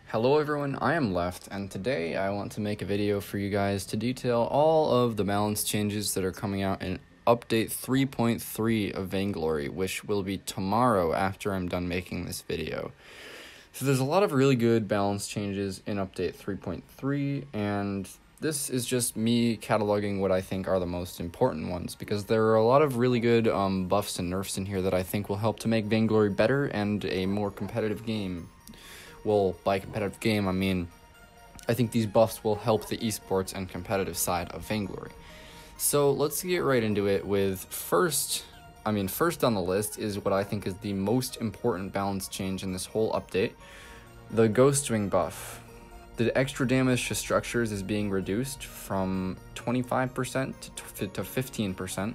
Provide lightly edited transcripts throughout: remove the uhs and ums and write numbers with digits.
Hello everyone, I am Left, and today I want to make a video for you guys to detail all of the balance changes that are coming out in update 3.3 of Vainglory, which will be tomorrow after I'm done making this video. So there's a lot of really good balance changes in update 3.3, and this is just me cataloging what I think are the most important ones, because there are a lot of really good buffs and nerfs in here that I think will help to make Vainglory better and a more competitive game. Well, by competitive game, I mean, I think these buffs will help the esports and competitive side of Vainglory. So let's get right into it with first on the list is what I think is the most important balance change in this whole update, the Ghost Wing buff. The extra damage to structures is being reduced from 25% to 15%,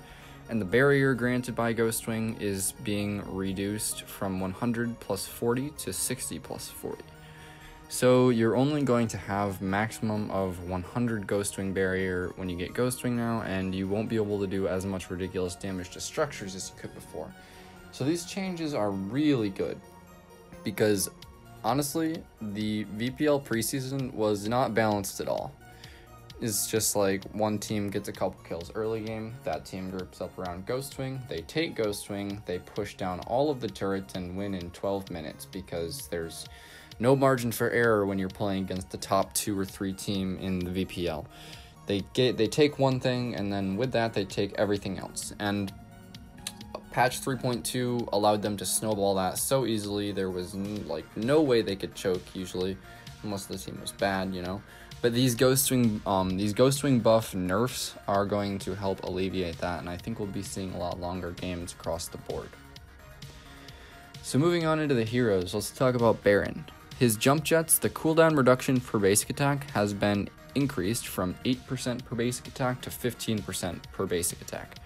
and the barrier granted by Ghost Wing is being reduced from 100 plus 40 to 60 plus 40. So you're only going to have maximum of 100 Ghost Wing barrier when you get Ghost Wing now, and you won't be able to do as much ridiculous damage to structures as you could before. So these changes are really good, because honestly, the VPL preseason was not balanced at all. It's just like one team gets a couple kills early game, that team groups up around Ghost Wing, they take Ghost Wing, they push down all of the turrets and win in 12 minutes because there's no margin for error when you're playing against the top 2 or 3 team in the VPL. They take one thing, and then with that they take everything else. And patch 3.2 allowed them to snowball that so easily. There was no way they could choke usually, unless the team was bad, you know. But these Ghost Wing buff nerfs are going to help alleviate that, and I think we'll be seeing a lot longer games across the board. So moving on into the heroes, let's talk about Baron. His jump jets, the cooldown reduction for basic attack has been increased from 8% per basic attack to 15% per basic attack.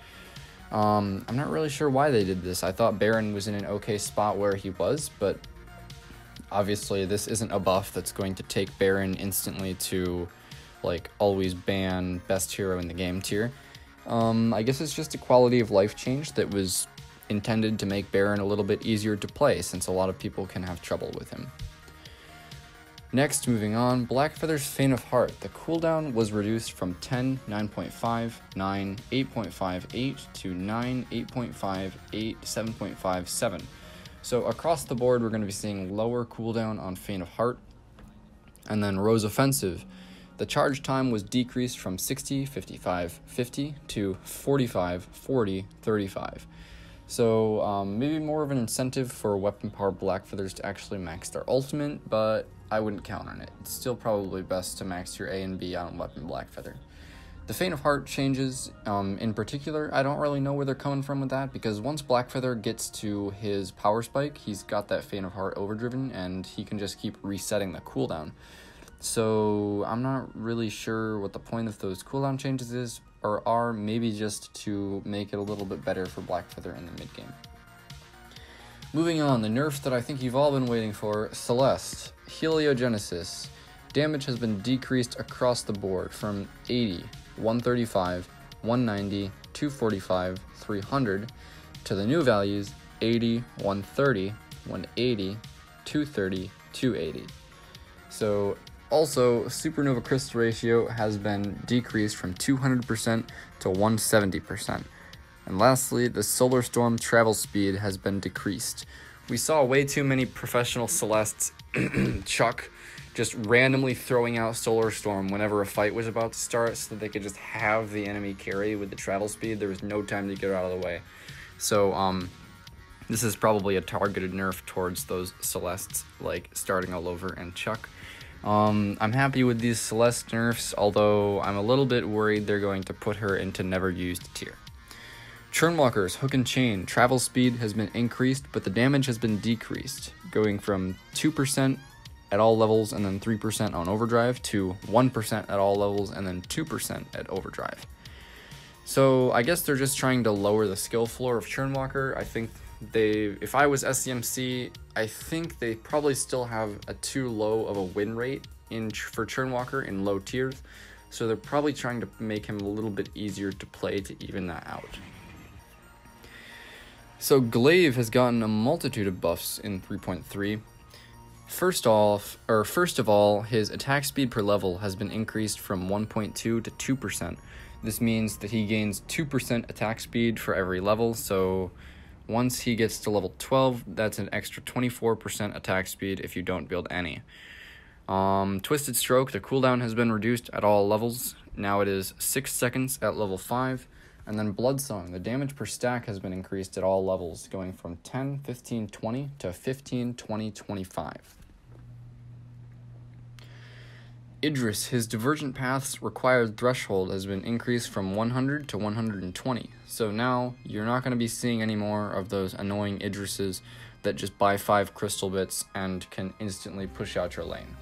I'm not really sure why they did this. I thought Baron was in an okay spot where he was, but obviously this isn't a buff that's going to take Baron instantly to always ban best hero in the game tier. I guess it's just a quality of life change that was intended to make Baron a little bit easier to play, since a lot of people can have trouble with him. Next, moving on, Blackfeather's Feint of Heart. The cooldown was reduced from 10, 9.5, 9, 8.58 to 9, 8.5, 8, 7.5, 7. So across the board, we're going to be seeing lower cooldown on Feint of Heart. And then Rose Offensive. The charge time was decreased from 60, 55, 50 to 45, 40, 35. So maybe more of an incentive for weapon power Blackfeathers to actually max their ultimate, but I wouldn't count on it. It's still probably best to max your A and B on weapon Blackfeather. The Feint of Heart changes, in particular, I don't really know where they're coming from with that, because once Blackfeather gets to his power spike, he's got that Feint of Heart overdriven, and he can just keep resetting the cooldown. So I'm not really sure what the point of those cooldown changes is, or are maybe just to make it a little bit better for Blackfeather in the mid game. Moving on, the nerf that I think you've all been waiting for, Celeste. Heliogenesis. Damage has been decreased across the board from 80, 135, 190, 245, 300 to the new values 80, 130, 180, 230, 280. So also, Supernova Crystal ratio has been decreased from 200% to 170%. And lastly, the Solar Storm travel speed has been decreased. We saw way too many professional Celestes chuck just randomly throwing out Solar Storm whenever a fight was about to start so that they could just have the enemy carry with the travel speed. There was no time to get out of the way. So this is probably a targeted nerf towards those Celestes, starting all over and chuck. I'm happy with these Celeste nerfs, although I'm a little bit worried they're going to put her into never used tier. Churnwalker's Hook and Chain. Travel speed has been increased, but the damage has been decreased, going from 2% at all levels and then 3% on overdrive to 1% at all levels and then 2% at overdrive. So I guess they're just trying to lower the skill floor of Churnwalker. I think if I was SCMC, I think they probably still have a too low of a win rate for Churnwalker in low tiers, so they're probably trying to make him a little bit easier to play to even that out. So Glaive has gotten a multitude of buffs in 3.3. First of all, his attack speed per level has been increased from 1.2 to 2%. This means that he gains 2% attack speed for every level, so once he gets to level 12, that's an extra 24% attack speed if you don't build any. Twisted Stroke, the cooldown has been reduced at all levels. Now it is 6 seconds at level 5. And then Bloodsong, the damage per stack has been increased at all levels, going from 10, 15, 20 to 15, 20, 25. Idris, his Divergent Paths required threshold has been increased from 100 to 120. So now you're not going to be seeing any more of those annoying Idrises that just buy 5 crystal bits and can instantly push out your lane.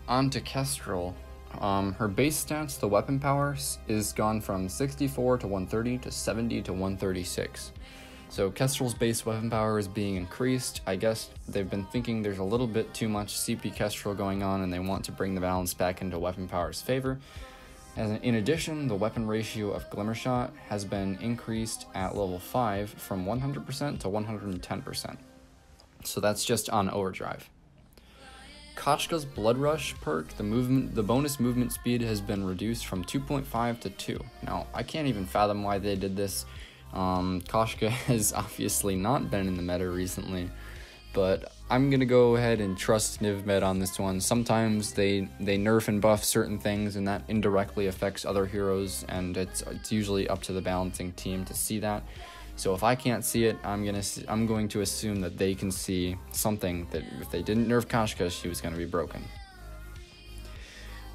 On to Kestrel. Her base stats, the weapon power, is gone from 64 to 130 to 70 to 136. So Kestrel's base weapon power is being increased. I guess they've been thinking there's a little bit too much CP Kestrel going on and they want to bring the balance back into weapon power's favor. In addition, the weapon ratio of Glimmershot has been increased at level 5 from 100% to 110%. So that's just on overdrive. Kochka's Blood Rush perk, the bonus movement speed has been reduced from 2.5 to 2. Now, I can't even fathom why they did this. Kochka has obviously not been in the meta recently, but I'm gonna go ahead and trust NivMed on this one. Sometimes they nerf and buff certain things, and that indirectly affects other heroes, and it's usually up to the balancing team to see that. So if I can't see it, I'm going to assume that they can see something that if they didn't nerf Kochka, she was going to be broken.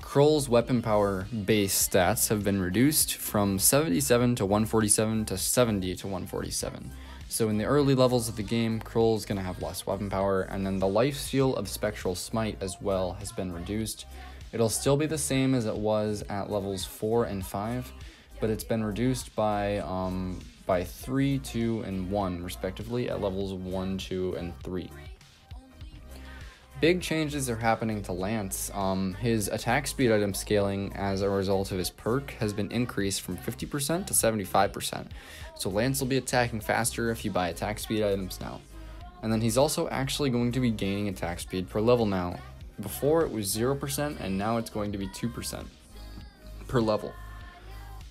Kroll's weapon power base stats have been reduced from 77 to 147 to 70 to 147. So in the early levels of the game, Kroll's going to have less weapon power, and then the lifesteal of Spectral Smite as well has been reduced. It'll still be the same as it was at levels 4 and 5, but it's been reduced by 3, 2, and 1 respectively at levels 1, 2, and 3. Big changes are happening to Lance. His attack speed item scaling as a result of his perk has been increased from 50% to 75%. So Lance will be attacking faster if you buy attack speed items now. And then he's also actually going to be gaining attack speed per level now. Before it was 0% and now it's going to be 2% per level.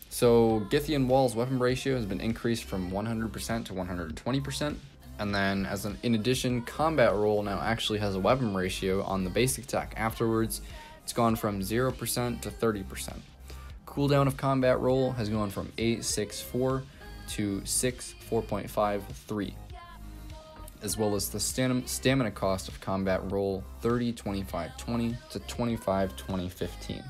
So Githian Wall's weapon ratio has been increased from 100% to 120%. And then, in addition, Combat Roll now actually has a weapon ratio on the basic attack afterwards. It's gone from 0% to 30%. Cooldown of Combat Roll has gone from 8.64 to 6.4.53, as well as the stamina cost of Combat Roll 30.25.20 to 25.20.15.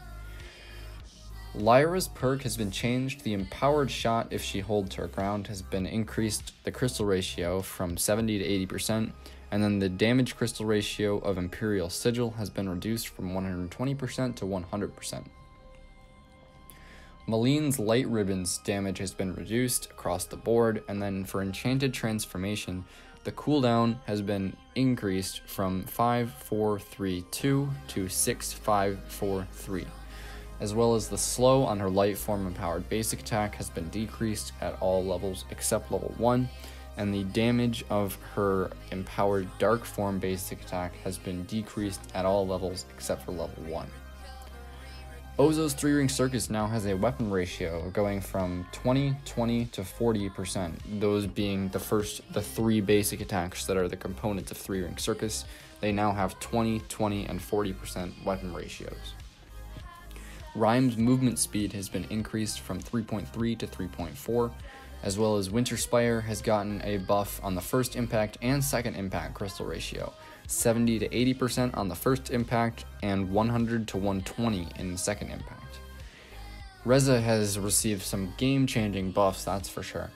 Lyra's perk has been changed. The empowered shot, if she holds her ground, has been increased the crystal ratio from 70 to 80%, and then the damage crystal ratio of Imperial Sigil has been reduced from 120% to 100%. Maline's Light Ribbon's damage has been reduced across the board, and then for Enchanted Transformation, the cooldown has been increased from 5.4.3.2 to 6.5.4.3. As well as the slow on her light form empowered basic attack has been decreased at all levels except level 1, and the damage of her empowered dark form basic attack has been decreased at all levels except for level 1. Ozo's 3-ring circus now has a weapon ratio going from 20, 20 to 40%, those being the 3 basic attacks that are the components of 3-ring circus. They now have 20, 20, and 40% weapon ratios. Rhyme's movement speed has been increased from 3.3 to 3.4, as well as Winterspire has gotten a buff on the first impact and second impact crystal ratio, 70 to 80% on the first impact and 100 to 120 in the second impact. Reza has received some game-changing buffs, that's for sure.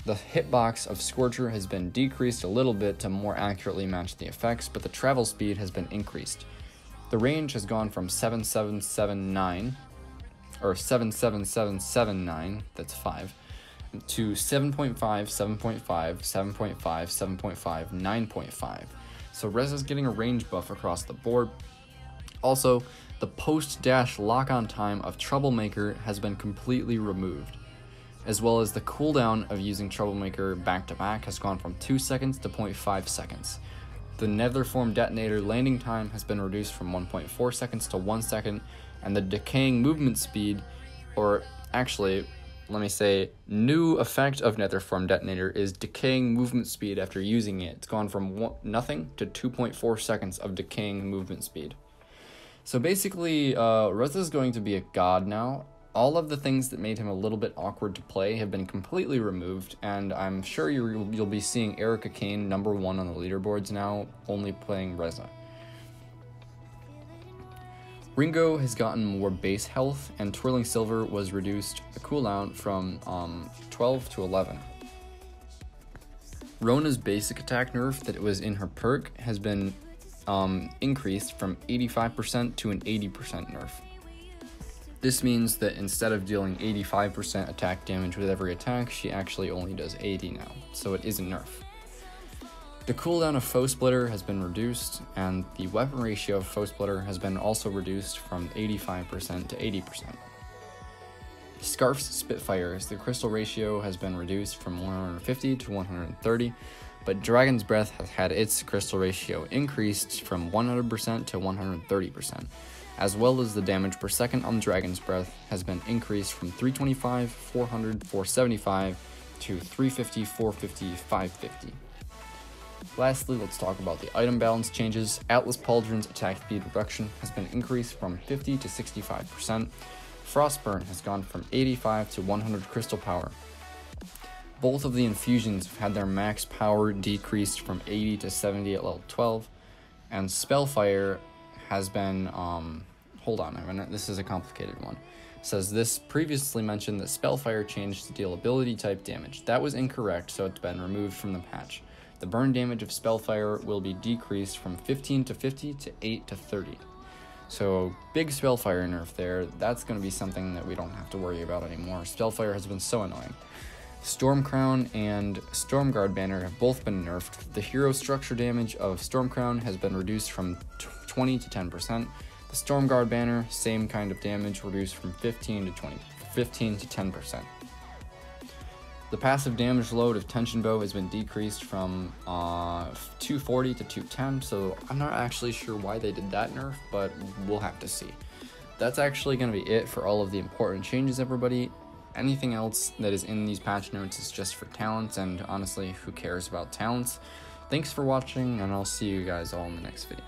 The hitbox of Scorcher has been decreased a little bit to more accurately match the effects, but the travel speed has been increased. The range has gone from 7.779, or 7.7779, that's 5, to 7.5, 7.5, 7.5, 7.5, 9.5. So Reza's getting a range buff across the board. Also, the post-dash lock-on time of Troublemaker has been completely removed, as well as the cooldown of using Troublemaker back-to-back has gone from 2 seconds to 0.5 seconds. The Netherform detonator landing time has been reduced from 1.4 seconds to 1 second, and the decaying movement speed, or actually, let me say, new effect of Netherform detonator is decaying movement speed after using it. It's gone from nothing to 2.4 seconds of decaying movement speed. So basically, Reza is going to be a god now. All of the things that made him a little bit awkward to play have been completely removed, and I'm sure you'll be seeing Erica Kane #1 on the leaderboards now, only playing Reza. Ringo has gotten more base health, and Twirling Silver was reduced a cooldown from 12 to 11. Rona's basic attack nerf that was in her perk has been increased from 85% to an 80% nerf. This means that instead of dealing 85% attack damage with every attack, she actually only does 80 now, so it is a nerf. The cooldown of Foe Splitter has been reduced, and the weapon ratio of Foe Splitter has been also reduced from 85% to 80%. Scarf's Spitfires, the crystal ratio has been reduced from 150 to 130, but Dragon's Breath has had its crystal ratio increased from 100% to 130%, as well as the damage per second on Dragon's Breath has been increased from 325, 400, 475 to 350, 450, 550. Lastly, let's talk about the item balance changes. Atlas Pauldron's attack speed reduction has been increased from 50 to 65%. Frostburn has gone from 85 to 100 crystal power. Both of the infusions have had their max power decreased from 80 to 70 at level 12, and Spellfire has been, hold on a minute, this is a complicated one. It says this previously mentioned that Spellfire changed to deal ability type damage. That was incorrect, so it's been removed from the patch. The burn damage of Spellfire will be decreased from 15 to 50 to 8 to 30. So, big Spellfire nerf there. That's going to be something that we don't have to worry about anymore. Spellfire has been so annoying. Stormcrown and Stormguard banner have both been nerfed. The hero structure damage of Stormcrown has been reduced from 20 to 10%. The Stormguard banner, same kind of damage, reduced from 15 to 10%. The passive damage load of Tension Bow has been decreased from 240 to 210, so I'm not actually sure why they did that nerf, but we'll have to see. That's actually going to be it for all of the important changes, everybody. Anything else that is in these patch notes is just for talents, and honestly, who cares about talents? Thanks for watching, and I'll see you guys all in the next video.